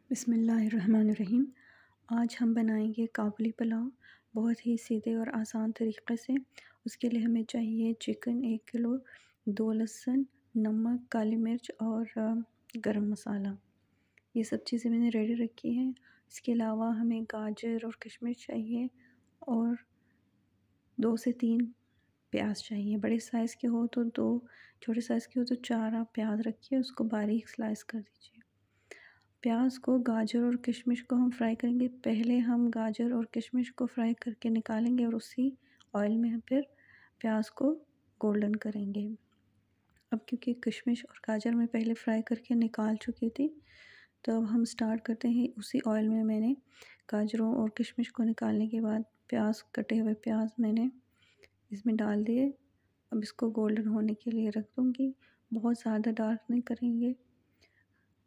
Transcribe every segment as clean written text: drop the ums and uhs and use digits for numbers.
बिस्मिल्लाहिर्रहमानिर्रहीम। आज हम बनाएंगे काबुली पुलाव बहुत ही सीधे और आसान तरीक़े से। उसके लिए हमें चाहिए चिकन 1 किलो, 2 लहसुन, नमक, काली मिर्च और गरम मसाला। ये सब चीज़ें मैंने रेडी रखी हैं। इसके अलावा हमें गाजर और किशमिश चाहिए और 2 से 3 प्याज चाहिए। बड़े साइज़ के हो तो 2, छोटे साइज़ के हो तो 4 आप प्याज रखिए, उसको बारीक स्लाइस कर दीजिए। प्याज को, गाजर और किशमिश को हम फ्राई करेंगे। पहले हम गाजर और किशमिश को फ्राई करके निकालेंगे और उसी ऑयल में हम फिर प्याज को गोल्डन करेंगे। अब क्योंकि किशमिश और गाजर मैं पहले फ्राई करके निकाल चुकी थी, तो अब हम स्टार्ट करते हैं। उसी ऑयल में मैंने गाजरों और किशमिश को निकालने के बाद कटे हुए प्याज मैंने इसमें डाल दिए। अब इसको गोल्डन होने के लिए रख दूँगी। बहुत ज़्यादा डार्क नहीं करेंगे।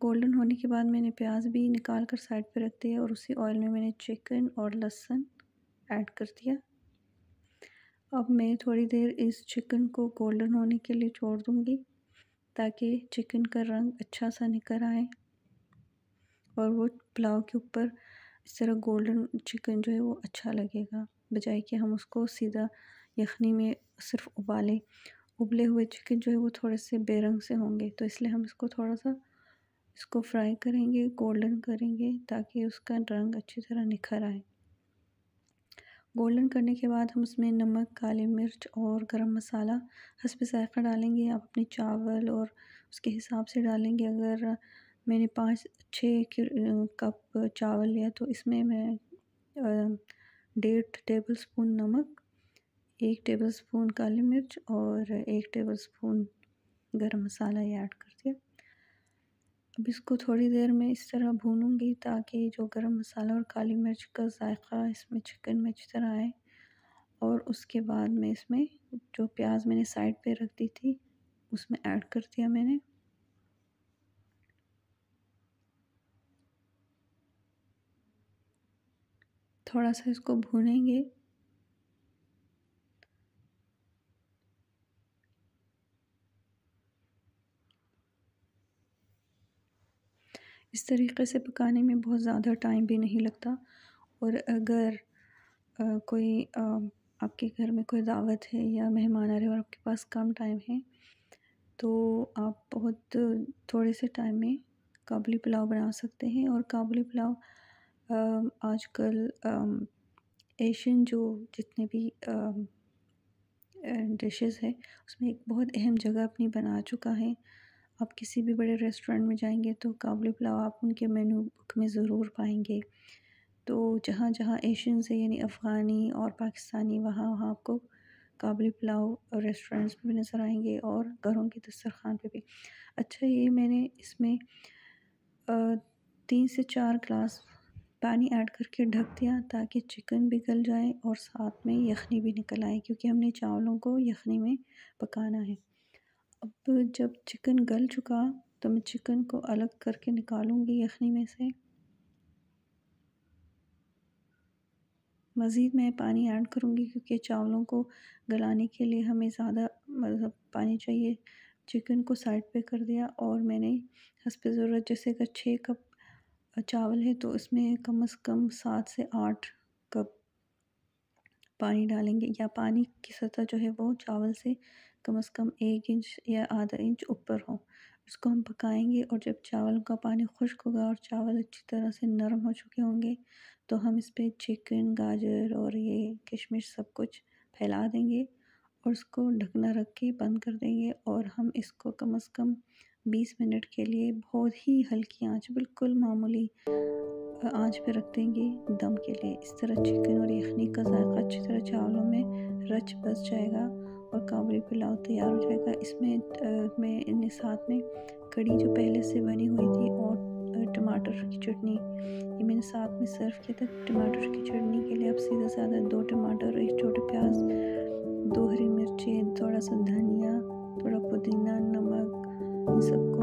गोल्डन होने के बाद मैंने प्याज भी निकाल कर साइड पे रख दिया और उसी ऑयल में मैंने चिकन और लहसुन ऐड कर दिया। अब मैं थोड़ी देर इस चिकन को गोल्डन होने के लिए छोड़ दूँगी ताकि चिकन का रंग अच्छा सा निकल आए और वो पुलाव के ऊपर इस तरह गोल्डन चिकन जो है वो अच्छा लगेगा, बजाय कि हम उसको सीधा यखनी में सिर्फ उबालें। उबले हुए चिकन जो है वो थोड़े से बेरंग से होंगे, तो इसलिए हम इसको थोड़ा सा फ्राई करेंगे, गोल्डन करेंगे ताकि उसका रंग अच्छी तरह निखर आए। गोल्डन करने के बाद हम उसमें नमक, काली मिर्च और गरम मसाला हस्ब ज़ायक़ा डालेंगे। आप अपने चावल और उसके हिसाब से डालेंगे। अगर मैंने 5-6 कप चावल लिया तो इसमें मैं 1.5 टेबल स्पून नमक, 1 टेबल स्पून काली मिर्च और 1 टेबल स्पून गरम मसाला ये ऐड कर दिया। अब इसको थोड़ी देर में इस तरह भूनूंगी ताकि जो गरम मसाला और काली मिर्च का जायका इसमें चिकन में अच्छी तरह आए। और उसके बाद मैं इसमें जो प्याज मैंने साइड पे रख दी थी उसमें ऐड कर दिया मैंने। थोड़ा सा इसको भूनेंगे। इस तरीके से पकाने में बहुत ज़्यादा टाइम भी नहीं लगता। और अगर कोई आपके घर में कोई दावत है या मेहमान आ रहे हैं और आपके पास कम टाइम है, तो आप बहुत थोड़े से टाइम में काबुली पुलाव बना सकते हैं। और काबुली पुलाव आजकल एशियन जो जितने भी डिशेस है उसमें एक बहुत अहम जगह अपनी बना चुका है। आप किसी भी बड़े रेस्टोरेंट में जाएंगे तो काबुली पुलाव आप उनके मेनू बुक में ज़रूर पाएंगे। तो जहाँ जहाँ एशियंस है यानी अफ़गानी और पाकिस्तानी, वहाँ वहाँ आपको काबुली पुलाव रेस्टोरेंट्स में भी नज़र आएंगे और घरों की दस्तरखान पे भी। अच्छा, ये मैंने इसमें 3 से 4 ग्लास पानी ऐड करके ढक दिया ताकि चिकन भी गल जाए और साथ में यखनी भी निकल आए, क्योंकि हमने चावलों को यखनी में पकाना है। अब जब चिकन गल चुका तो मैं चिकन को अलग करके निकालूंगी यखनी में से। मज़ीद मैं पानी ऐड करूँगी क्योंकि चावलों को गलाने के लिए हमें ज़्यादा मतलब पानी चाहिए। चिकन को साइड पे कर दिया और मैंने हस्ब ज़रूरत, जैसे अगर 6 कप चावल है तो इसमें कम से कम 7 से 8 कप पानी डालेंगे, या पानी की सतह जो है वो चावल से कम 1 इंच या आधा इंच ऊपर हो। उसको हम पकाएंगे और जब चावल का पानी खुश्क होगा और चावल अच्छी तरह से नरम हो चुके होंगे तो हम इस पर चिकन, गाजर और ये किशमिश सब कुछ फैला देंगे और उसको ढकना रख के बंद कर देंगे। और हम इसको कम से कम 20 मिनट के लिए बहुत ही हल्की आंच, बिल्कुल मामूली आंच पे रख देंगे दम के लिए। इस तरह चिकन और यखनी का जायका अच्छी तरह चावलों में रच बस जाएगा और काबुली पुलाव तैयार हो जाएगा। इसमें मैं इन्हें साथ में कड़ी जो पहले से बनी हुई थी और टमाटर की चटनी ये मैंने साथ में सर्व किया था। टमाटर की चटनी के लिए आप सीधा साधा 2 टमाटर, 1 छोटा प्याज, 2 हरी मिर्चें, थोड़ा सा धनिया, थोड़ा पुदीना, नमक, इन सबको